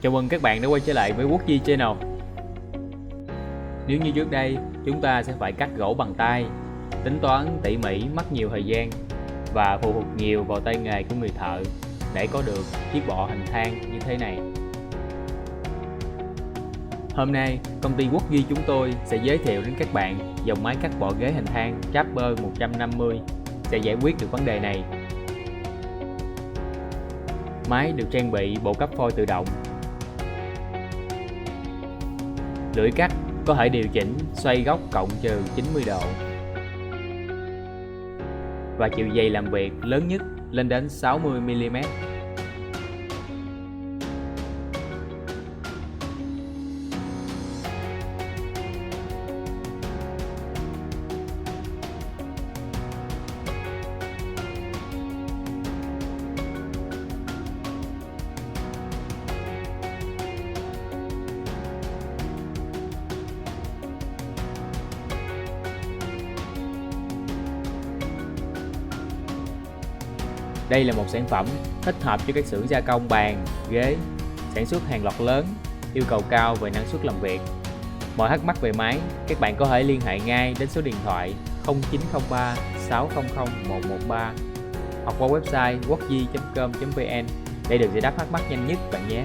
Chào mừng các bạn đã quay trở lại với Quốc Di Channel. Nếu như trước đây, chúng ta sẽ phải cắt gỗ bằng tay, tính toán tỉ mỉ, mất nhiều thời gian và phụ thuộc nhiều vào tay nghề của người thợ để có được chiếc bọ hình thang như thế này. Hôm nay, công ty Quốc Di chúng tôi sẽ giới thiệu đến các bạn dòng máy cắt bọ ghế hình thang Chopper 150 sẽ giải quyết được vấn đề này. Máy được trang bị bộ cấp phôi tự động, lưỡi cắt có thể điều chỉnh xoay góc cộng trừ 90 độ và chiều dày làm việc lớn nhất lên đến 60 mm. Đây là một sản phẩm thích hợp cho các xưởng gia công bàn, ghế, sản xuất hàng loạt lớn, yêu cầu cao về năng suất làm việc. Mọi thắc mắc về máy, các bạn có thể liên hệ ngay đến số điện thoại 0903 600 113 hoặc qua website wocdi.com.vn để được giải đáp thắc mắc nhanh nhất bạn nhé.